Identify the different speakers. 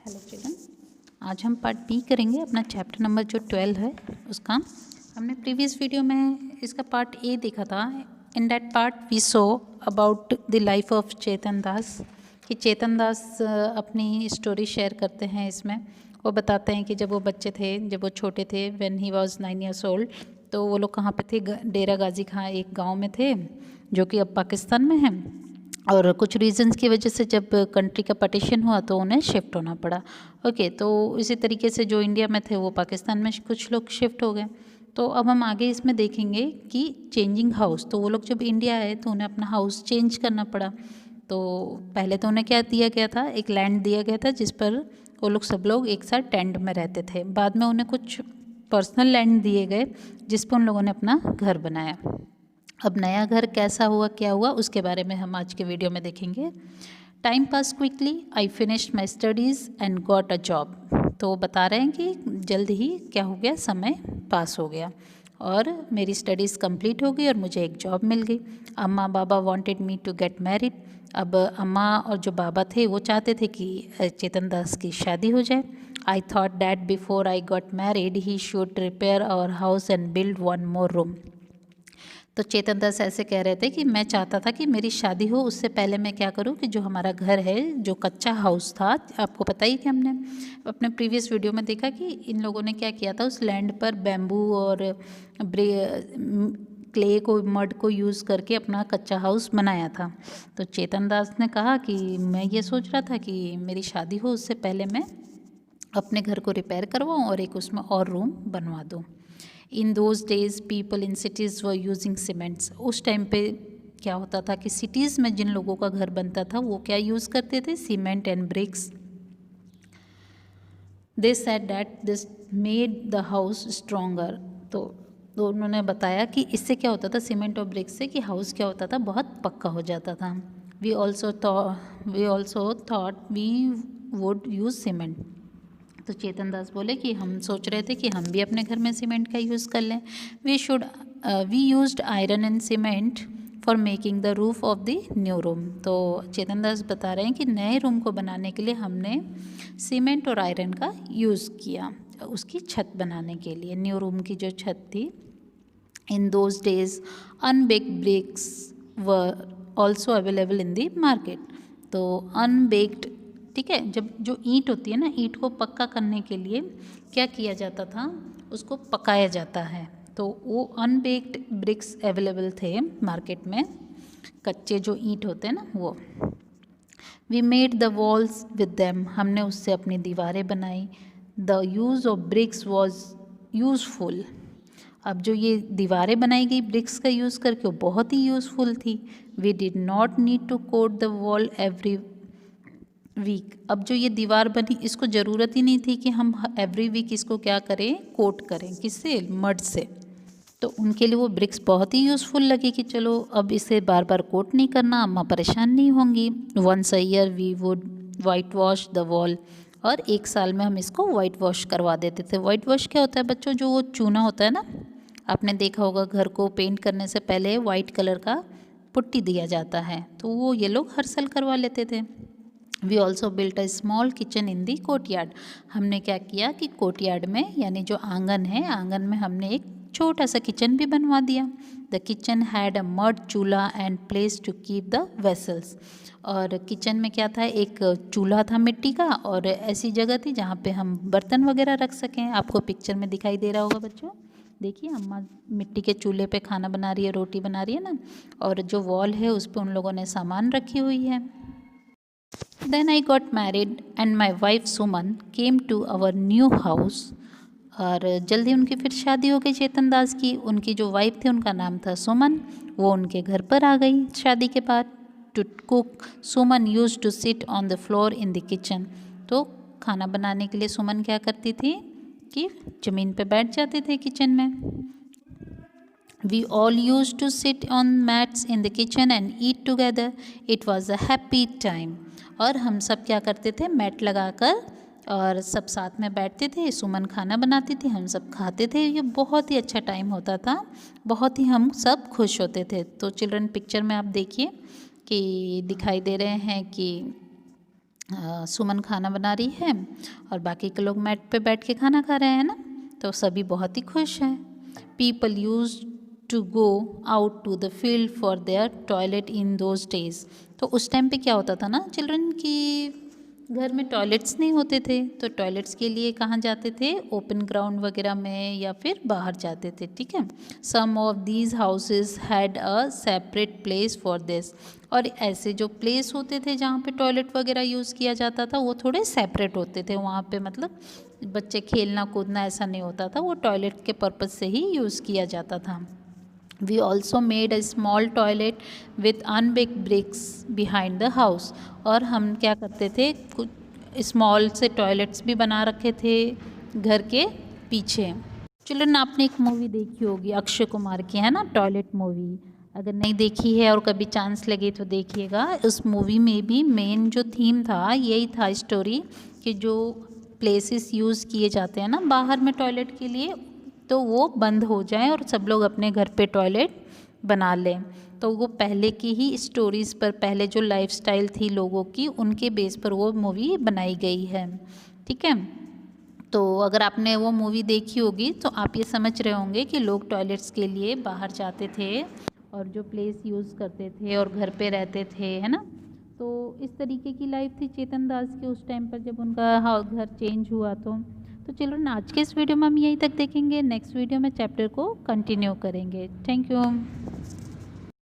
Speaker 1: Hello children, आज हम part B करेंगे। अपना चैप्टर नंबर जो 12 है उसका। हमने प्रीवियस वीडियो में इसका पार्ट ए देखा था। In that part we saw about the life of Chetan Das, कि चेतन दास अपनी स्टोरी शेयर करते हैं इसमें। वो बताते हैं कि जब वो बच्चे थे, जब वो छोटे थे, when he was 9 years old, तो वो लोग कहाँ पे थे? डेरा गाजी खां एक गांव में थे, जो कि अब पाकिस्तान में है। और कुछ रीजंस की वजह से जब कंट्री का पार्टीशन हुआ तो उन्हें शिफ्ट होना पड़ा। ओके, तो इसी तरीके से जो इंडिया में थे वो पाकिस्तान में कुछ लोग शिफ्ट हो गए। तो अब हम आगे इसमें देखेंगे कि चेंजिंग हाउस, तो वो लोग जब इंडिया आए तो उन्हें अपना हाउस चेंज करना पड़ा। तो पहले तो उन्हें क्या दिया गया था? एक लैंड दिया गया था जिस पर वो लोग सब लोग एक साथ टेंट में रहते थे। बाद में उन्हें कुछ पर्सनल लैंड दिए गए जिस पर उन लोगों ने अपना घर बनाया। अब नया घर कैसा हुआ, क्या हुआ, उसके बारे में हम आज के वीडियो में देखेंगे। Time pass quickly, I finished my studies and got a job. तो वो बता रहे हैं कि जल्द ही क्या हो गया, समय पास हो गया और मेरी स्टडीज़ कंप्लीट हो गई और मुझे एक जॉब मिल गई। अम्मा बाबा wanted me to get married. अब अम्मा और जो बाबा थे वो चाहते थे कि चेतन दास की शादी हो जाए। I thought that before I got married he should repair our house and build one more room. तो चेतन दास ऐसे कह रहे थे कि मैं चाहता था कि मेरी शादी हो, उससे पहले मैं क्या करूं कि जो हमारा घर है, जो कच्चा हाउस था, आपको पता ही कि हमने अपने प्रीवियस वीडियो में देखा कि इन लोगों ने क्या किया था, उस लैंड पर बैम्बू और क्ले को, मड को यूज़ करके अपना कच्चा हाउस बनाया था। तो चेतन दास ने कहा कि मैं ये सोच रहा था कि मेरी शादी हो उससे पहले मैं अपने घर को रिपेयर करवाऊँ और एक उसमें और रूम बनवा दूँ। इन those days people in cities were using cements. उस टाइम पे क्या होता था कि सिटीज़ में जिन लोगों का घर बनता था वो क्या यूज़ करते थे? Cement and bricks. They said that this made the house stronger. तो उन्होंने बताया कि इससे क्या होता था, सीमेंट और ब्रिक्स से, कि हाउस क्या होता था, बहुत पक्का हो जाता था। We also thought we would use cement. तो चेतन दास बोले कि हम सोच रहे थे कि हम भी अपने घर में सीमेंट का यूज़ कर लें। We used iron and cement for making the roof of the new room. तो चेतन दास बता रहे हैं कि नए रूम को बनाने के लिए हमने सीमेंट और आयरन का यूज़ किया उसकी छत बनाने के लिए, न्यू रूम की जो छत थी। In those days unbaked bricks were also available in the market. तो अनबेक्ड, ठीक है, जब जो ईंट होती है ना, ईंट को पक्का करने के लिए क्या किया जाता था, उसको पकाया जाता है। तो वो अनबेक्ड ब्रिक्स अवेलेबल थे मार्केट में, कच्चे जो ईंट होते हैं ना वो। We made the walls with them, हमने उससे अपनी दीवारें बनाई। The use of bricks was useful. अब जो ये दीवारें बनाई गई ब्रिक्स का यूज़ करके, वो बहुत ही यूज़फुल थी। We did not need to coat the wall every week. अब जो ये दीवार बनी, इसको ज़रूरत ही नहीं थी कि हम एवरी वीक इसको क्या करें, कोट करें। किससे? मड से। तो उनके लिए वो ब्रिक्स बहुत ही यूज़फुल लगी कि चलो अब इसे बार बार कोट नहीं करना, अम्मा परेशान नहीं होंगी। Once a year we would whitewash the wall, और एक साल में हम इसको वाइट वॉश करवा देते थे। वाइट वॉश क्या होता है बच्चों? जो वो चूना होता है ना, आपने देखा होगा घर को पेंट करने से पहले वाइट कलर का पुट्टी दिया जाता है, तो वो ये लोग हर साल करवा लेते थे। We also built a small kitchen in the courtyard. हमने क्या किया कि कोर्टयार्ड में, यानी जो आंगन है, आंगन में हमने एक छोटा सा किचन भी बनवा दिया। The kitchen had a mud chulha and place to keep the vessels. और किचन में क्या था? एक चूल्हा था मिट्टी का, और ऐसी जगह थी जहाँ पे हम बर्तन वगैरह रख सकें। आपको पिक्चर में दिखाई दे रहा होगा बच्चों, देखिए अम्मा मिट्टी के चूल्हे पे खाना बना रही है, रोटी बना रही है ना, और जो वॉल है उस पर उन लोगों ने सामान रखी हुई है। Then I got married and my wife Suman came to our new house। और जल्दी उनकी फिर शादी हो गई चेतन दास की। उनकी जो वाइफ थी उनका नाम था सुमन, वो उनके घर पर आ गई शादी के बाद। To cook Suman used to sit on the floor in the kitchen. तो खाना बनाने के लिए सुमन क्या करती थी कि ज़मीन पे बैठ जाते थे किचन में। We all used to sit on mats in the kitchen and eat together. It was a happy time। और हम सब क्या करते थे? मैट लगाकर और सब साथ में बैठते थे। सुमन खाना बनाती थी, हम सब खाते थे। ये बहुत ही अच्छा टाइम होता था, बहुत ही हम सब खुश होते थे। तो चिल्ड्रन पिक्चर में आप देखिए कि दिखाई दे रहे हैं कि सुमन खाना बना रही है और बाकी के लोग मैट पे बैठ के खाना खा रहे हैं ना, तो सभी बहुत ही खुश हैं। People used to go out to the field for their toilet in those days. तो उस टाइम पे क्या होता था ना चिल्ड्रन की घर में टॉयलेट्स नहीं होते थे, तो टॉयलेट्स के लिए कहाँ जाते थे, ओपन ग्राउंड वगैरह में या फिर बाहर जाते थे। ठीक है, some of these houses had a separate place for this. और ऐसे जो प्लेस होते थे जहाँ पे टॉयलेट वगैरह यूज़ किया जाता था वो थोड़े सेपरेट होते थे। वहाँ पे मतलब बच्चे खेलना कूदना ऐसा नहीं होता था, वो टॉयलेट के पर्पज़ से ही यूज़ किया जाता था। We also made a small toilet with unbaked bricks behind the house। और हम क्या करते थे, कुछ स्मॉल से टॉयलेट्स भी बना रखे थे घर के पीछे। चिल्ड्रन आपने एक मूवी देखी होगी अक्षय कुमार की, है ना, टॉयलेट मूवी। अगर नहीं देखी है और कभी चांस लगे तो देखिएगा। उस मूवी में भी मेन जो थीम था यही था स्टोरी, कि जो प्लेसेस यूज़ किए जाते हैं ना बाहर में टॉयलेट के लिए, तो वो बंद हो जाए और सब लोग अपने घर पे टॉयलेट बना लें। तो वो पहले की ही स्टोरीज़ पर, पहले जो लाइफस्टाइल थी लोगों की, उनके बेस पर वो मूवी बनाई गई है। ठीक है, तो अगर आपने वो मूवी देखी होगी तो आप ये समझ रहे होंगे कि लोग टॉयलेट्स के लिए बाहर जाते थे और जो प्लेस यूज़ करते थे और घर पे रहते थे, है ना। तो इस तरीके की लाइफ थी चेतन दास की उस टाइम पर जब उनका घर चेंज हुआ। तो चलो ना, आज के इस वीडियो में हम यहीं तक देखेंगे। नेक्स्ट वीडियो में चैप्टर को कंटिन्यू करेंगे। Thank you.